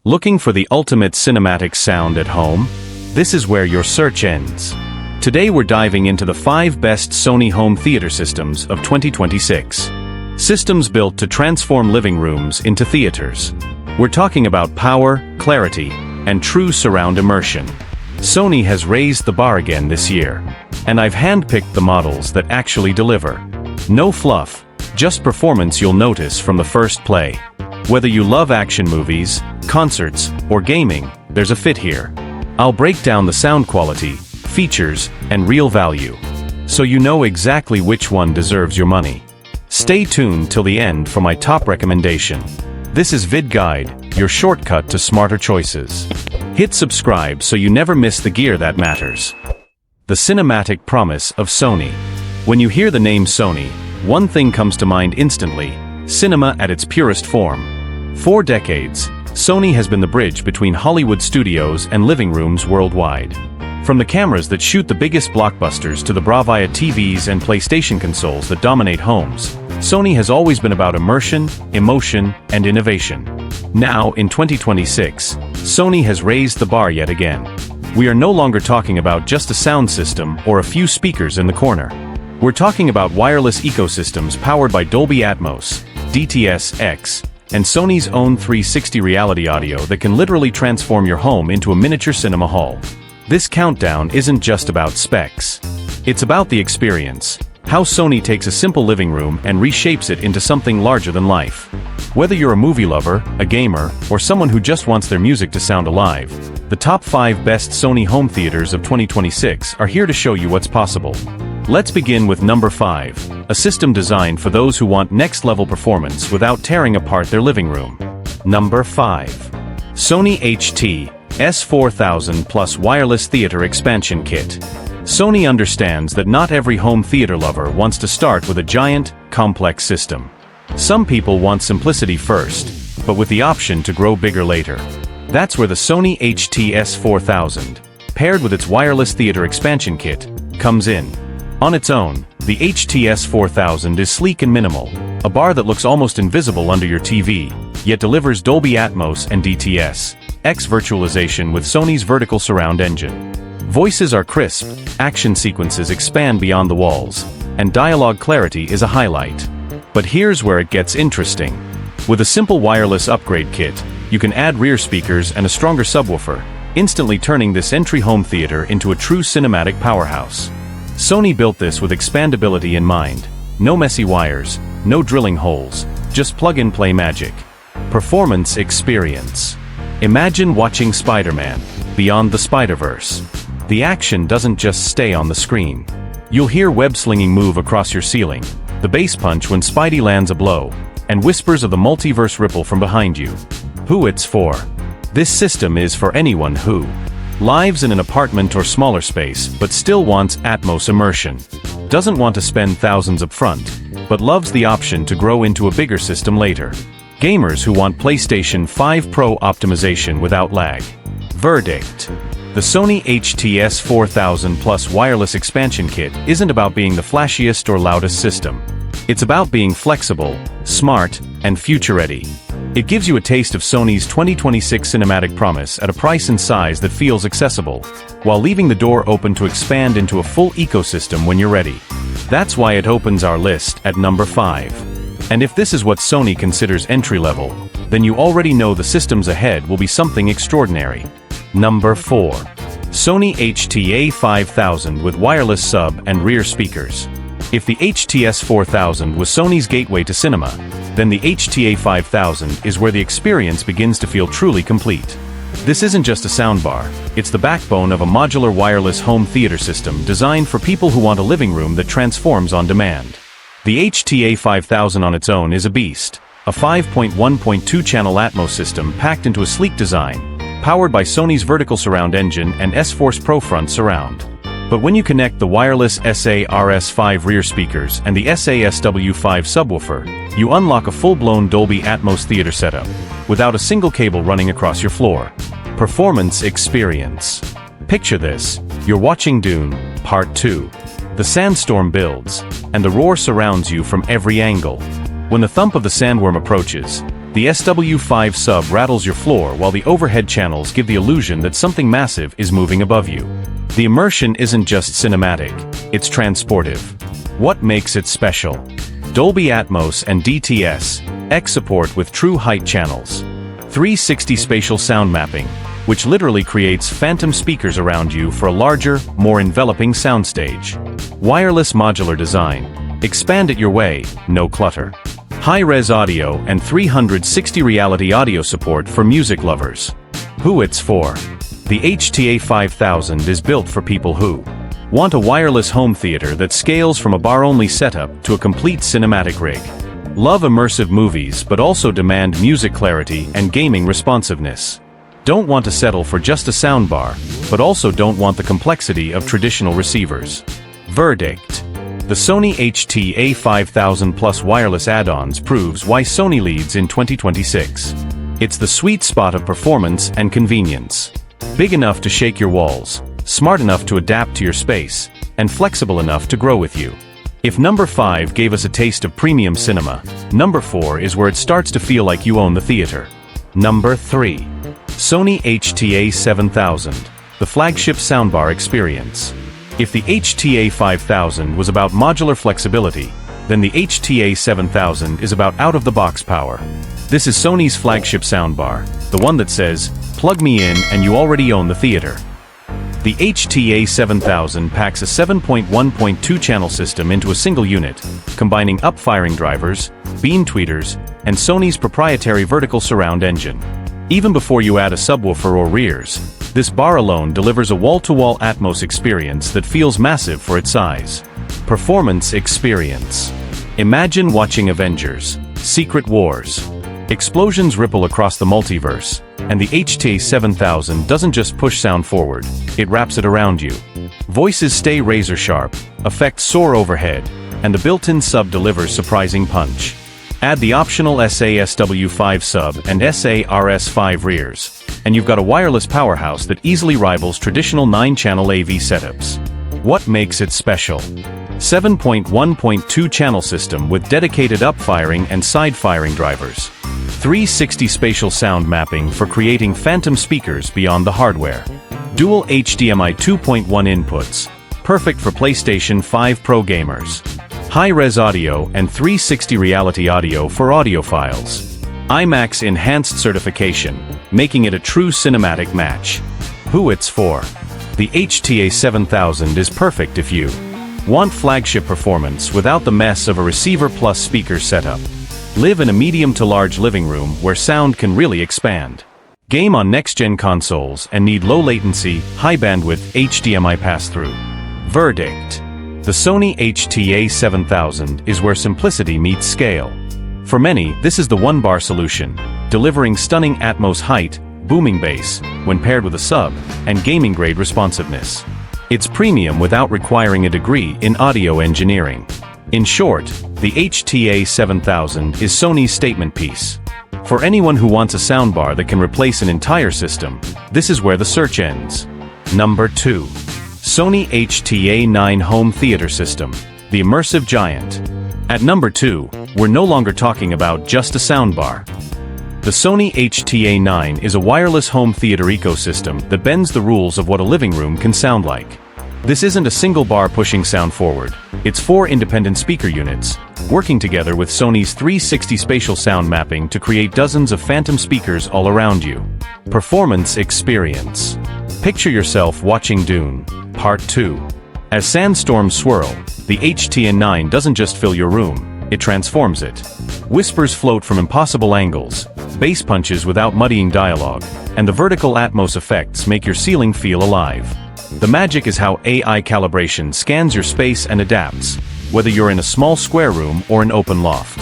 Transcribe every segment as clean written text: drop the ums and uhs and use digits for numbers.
Looking for the ultimate cinematic sound at home? This is where your search ends. Today we're diving into the 5 best Sony Home Theater Systems of 2026. Systems built to transform living rooms into theaters. We're talking about power, clarity, and true surround immersion. Sony has raised the bar again this year, and I've handpicked the models that actually deliver. No fluff, just performance you'll notice from the first play. Whether you love action movies, concerts, or gaming, there's a fit here. I'll break down the sound quality, features, and real value, so you know exactly which one deserves your money. Stay tuned till the end for my top recommendation. This is VidGuide, your shortcut to smarter choices. Hit subscribe so you never miss the gear that matters. The cinematic promise of Sony. When you hear the name Sony, one thing comes to mind instantly: cinema at its purest form. For decades, Sony has been the bridge between Hollywood studios and living rooms worldwide. From the cameras that shoot the biggest blockbusters to the Bravia TVs and PlayStation consoles that dominate homes, Sony has always been about immersion, emotion, and innovation. Now, in 2026, Sony has raised the bar yet again. We are no longer talking about just a sound system or a few speakers in the corner. We're talking about wireless ecosystems powered by Dolby Atmos, DTS-X, and Sony's own 360 reality audio that can literally transform your home into a miniature cinema hall. This countdown isn't just about specs. It's about the experience, how Sony takes a simple living room and reshapes it into something larger than life. Whether you're a movie lover, a gamer, or someone who just wants their music to sound alive, the top 5 best Sony home theaters of 2026 are here to show you what's possible. Let's begin with number 5, a system designed for those who want next-level performance without tearing apart their living room. Number 5. Sony HT-S4000 Plus Wireless Theater Expansion Kit. Sony understands that not every home theater lover wants to start with a giant, complex system. Some people want simplicity first, but with the option to grow bigger later. That's where the Sony HT-S4000, paired with its wireless theater expansion kit, comes in. On its own, the HT-S4000 is sleek and minimal, a bar that looks almost invisible under your TV, yet delivers Dolby Atmos and DTS-X virtualization with Sony's vertical surround engine. Voices are crisp, action sequences expand beyond the walls, and dialogue clarity is a highlight. But here's where it gets interesting. With a simple wireless upgrade kit, you can add rear speakers and a stronger subwoofer, instantly turning this entry home theater into a true cinematic powerhouse. Sony built this with expandability in mind. No messy wires, no drilling holes, just plug-and-play magic. Performance experience. Imagine watching Spider-Man: Beyond the Spider-Verse. The action doesn't just stay on the screen. You'll hear web-slinging move across your ceiling, the bass punch when Spidey lands a blow, and whispers of the multiverse ripple from behind you. Who it's for? This system is for anyone who lives in an apartment or smaller space but still wants Atmos immersion, doesn't want to spend thousands up front, but loves the option to grow into a bigger system later. Gamers who want PlayStation 5 Pro optimization without lag. Verdict: the Sony HT-S4000 Plus Wireless Expansion Kit isn't about being the flashiest or loudest system. It's about being flexible, smart, and future-ready. It gives you a taste of Sony's 2026 cinematic promise at a price and size that feels accessible, while leaving the door open to expand into a full ecosystem when you're ready. That's why it opens our list at number 5. And if this is what Sony considers entry-level, then you already know the systems ahead will be something extraordinary. Number 4. Sony HT-A5000 with wireless sub and rear speakers. If the HT-S4000 was Sony's gateway to cinema, then the HT-A5000 is where the experience begins to feel truly complete. This isn't just a soundbar, it's the backbone of a modular wireless home theater system designed for people who want a living room that transforms on demand. The HT-A5000 on its own is a beast, a 5.1.2-channel Atmos system packed into a sleek design, powered by Sony's vertical surround engine and S-Force Pro front surround. But when you connect the wireless SA-RS5 rear speakers and the SA-SW5 subwoofer, you unlock a full-blown Dolby Atmos theater setup, without a single cable running across your floor. Performance experience. Picture this: you're watching Dune, Part 2. The sandstorm builds, and the roar surrounds you from every angle. When the thump of the sandworm approaches, The SW5 sub rattles your floor while the overhead channels give the illusion that something massive is moving above you. The immersion isn't just cinematic, it's transportive. What makes it special? Dolby Atmos and DTS-X support with true height channels. 360 spatial sound mapping, which literally creates phantom speakers around you for a larger, more enveloping soundstage. Wireless modular design. Expand it your way, no clutter. High-res audio and 360 reality audio support for music lovers. Who it's for? The HT-A5000 is built for people who want a wireless home theater that scales from a bar-only setup to a complete cinematic rig. Love immersive movies but also demand music clarity and gaming responsiveness. Don't want to settle for just a soundbar, but also don't want the complexity of traditional receivers. Verdict. The Sony HT-A5000 Plus wireless add-ons proves why Sony leads in 2026. It's the sweet spot of performance and convenience. Big enough to shake your walls, smart enough to adapt to your space, and flexible enough to grow with you. If number 5 gave us a taste of premium cinema, number 4 is where it starts to feel like you own the theater. Number 3. Sony HT-A7000, the flagship soundbar experience. If the HT-A5000 was about modular flexibility, then the HT-A7000 is about out-of-the-box power. This is Sony's flagship soundbar, the one that says, plug me in and you already own the theater. The HT-A7000 packs a 7.1.2 channel system into a single unit, combining up-firing drivers, beam tweeters, and Sony's proprietary vertical surround engine. Even before you add a subwoofer or rears, this bar alone delivers a wall-to-wall Atmos experience that feels massive for its size. Performance experience. Imagine watching Avengers: Secret Wars. Explosions ripple across the multiverse, and the HT-A7000 doesn't just push sound forward, it wraps it around you. Voices stay razor-sharp, effects soar overhead, and the built-in sub delivers surprising punch. Add the optional SW5 sub and SARS5 rears, and you've got a wireless powerhouse that easily rivals traditional 9-channel AV setups. What makes it special? 7.1.2 channel system with dedicated up-firing and side-firing drivers. 360 spatial sound mapping for creating phantom speakers beyond the hardware. Dual HDMI 2.1 inputs, perfect for PlayStation 5 Pro gamers. High-res audio and 360 reality audio for audiophiles. IMAX enhanced certification, making it a true cinematic match. Who it's for? The HT-A7000 is perfect if you want flagship performance without the mess of a receiver plus speaker setup. Live in a medium to large living room where sound can really expand. Game on next-gen consoles and need low latency, high bandwidth HDMI pass-through. Verdict. The Sony HT-A7000 is where simplicity meets scale. For many, this is the one-bar solution, delivering stunning Atmos height, booming bass, when paired with a sub, and gaming-grade responsiveness. It's premium without requiring a degree in audio engineering. In short, the HT-A7000 is Sony's statement piece. For anyone who wants a soundbar that can replace an entire system, this is where the search ends. Number 2. Sony HT-A9 Home Theater System, the immersive giant. At number 2, we're no longer talking about just a soundbar. The Sony HT-A9 is a wireless home theater ecosystem that bends the rules of what a living room can sound like. This isn't a single bar pushing sound forward, it's 4 independent speaker units, working together with Sony's 360 spatial sound mapping to create dozens of phantom speakers all around you. Performance experience. Picture yourself watching Dune, Part 2. As sandstorms swirl, the HT-A9 doesn't just fill your room, it transforms it. Whispers float from impossible angles, bass punches without muddying dialogue, and the vertical Atmos effects make your ceiling feel alive. The magic is how AI calibration scans your space and adapts, whether you're in a small square room or an open loft.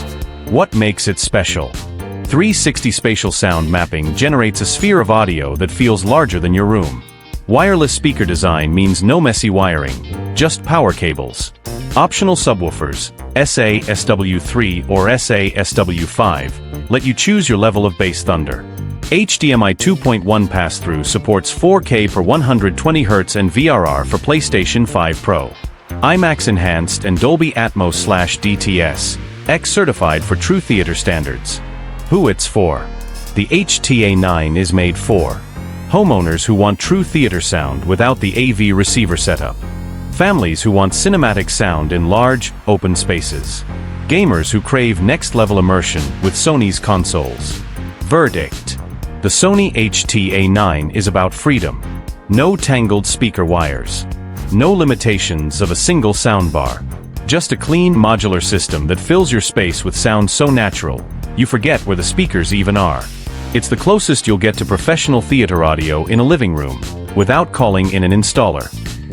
What makes it special? 360 spatial sound mapping generates a sphere of audio that feels larger than your room. Wireless speaker design means no messy wiring, just power cables. Optional subwoofers, SA-SW3 or SA-SW5, let you choose your level of bass thunder. HDMI 2.1 pass-through supports 4K for 120Hz and VRR for PlayStation 5 Pro. IMAX enhanced and Dolby Atmos/DTS-X certified for true theater standards. Who it's for? The HT-A9 is made for homeowners who want true theater sound without the AV receiver setup, families who want cinematic sound in large, open spaces, gamers who crave next-level immersion with Sony's consoles. Verdict: the Sony HT-A9 is about freedom. No tangled speaker wires. No limitations of a single soundbar. Just a clean, modular system that fills your space with sound so natural, you forget where the speakers even are. It's the closest you'll get to professional theater audio in a living room, without calling in an installer.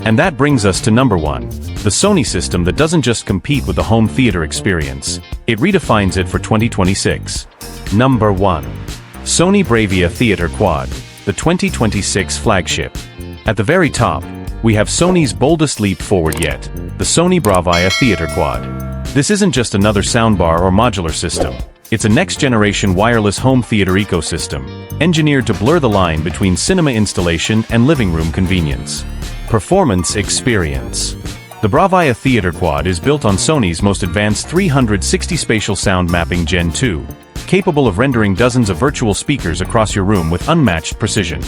And that brings us to number 1, the Sony system that doesn't just compete with the home theater experience, it redefines it for 2026. Number 1. Sony Bravia Theater Quad, the 2026 flagship. At the very top, we have Sony's boldest leap forward yet, the Sony Bravia Theater Quad. This isn't just another soundbar or modular system. It's a next-generation wireless home theater ecosystem, engineered to blur the line between cinema installation and living room convenience. Performance experience. The Bravia Theater Quad is built on Sony's most advanced 360 spatial sound mapping Gen 2, capable of rendering dozens of virtual speakers across your room with unmatched precision.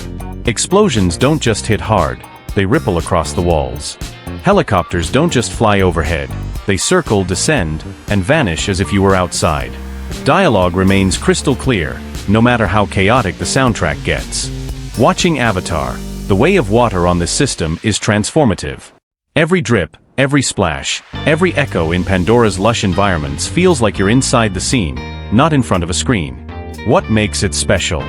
Explosions don't just hit hard, they ripple across the walls. Helicopters don't just fly overhead, they circle, descend, and vanish as if you were outside. Dialogue remains crystal clear, no matter how chaotic the soundtrack gets. Watching Avatar, the way of water on this system is transformative. Every drip, every splash, every echo in Pandora's lush environments feels like you're inside the scene, not in front of a screen. What makes it special?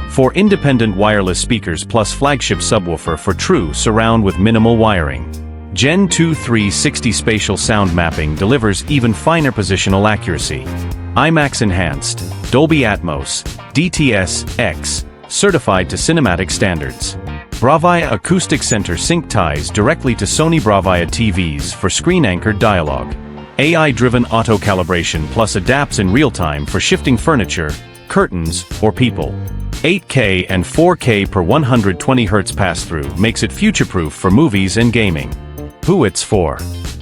4 independent wireless speakers plus flagship subwoofer for true surround with minimal wiring. Gen 2 360 spatial sound mapping delivers even finer positional accuracy. IMAX enhanced, Dolby Atmos, DTS-X, certified to cinematic standards. Bravia Acoustic Center sync ties directly to Sony Bravia TVs for screen-anchored dialogue. AI-driven auto-calibration plus adapts in real time for shifting furniture, curtains, or people. 8K and 4K per 120 Hz pass-through makes it future-proof for movies and gaming. Who it's for?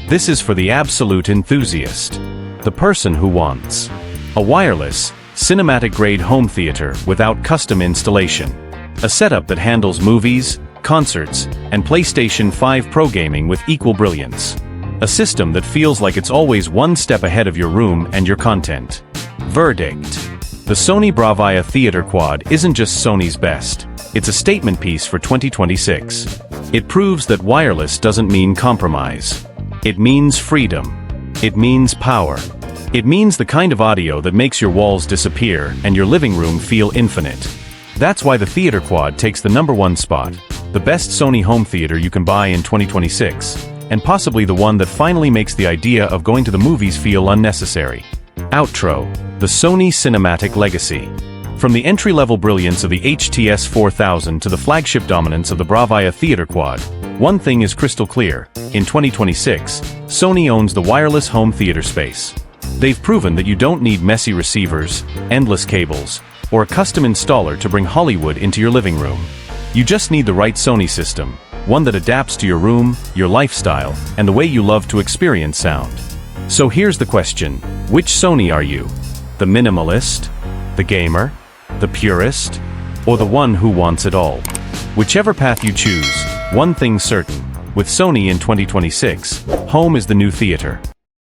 This is for the absolute enthusiast. The person who wants a wireless, cinematic-grade home theater without custom installation. A setup that handles movies, concerts, and PlayStation 5 Pro gaming with equal brilliance. A system that feels like it's always one step ahead of your room and your content. Verdict: the Sony Bravia Theater Quad isn't just Sony's best. It's a statement piece for 2026. It proves that wireless doesn't mean compromise. It means freedom. It means power. It means the kind of audio that makes your walls disappear and your living room feel infinite. That's why the Theater Quad takes the number 1 spot, the best Sony home theater you can buy in 2026, and possibly the one that finally makes the idea of going to the movies feel unnecessary. Outro: the Sony Cinematic Legacy. From the entry-level brilliance of the HT-S4000 to the flagship dominance of the Bravia Theater Quad, one thing is crystal clear: in 2026, Sony owns the wireless home theater space. They've proven that you don't need messy receivers, endless cables, or a custom installer to bring Hollywood into your living room. You just need the right Sony system, one that adapts to your room, your lifestyle, and the way you love to experience sound. So here's the question: which Sony are you? The minimalist? The gamer? The purist? Or the one who wants it all? Whichever path you choose, one thing's certain: with Sony in 2026, home is the new theater.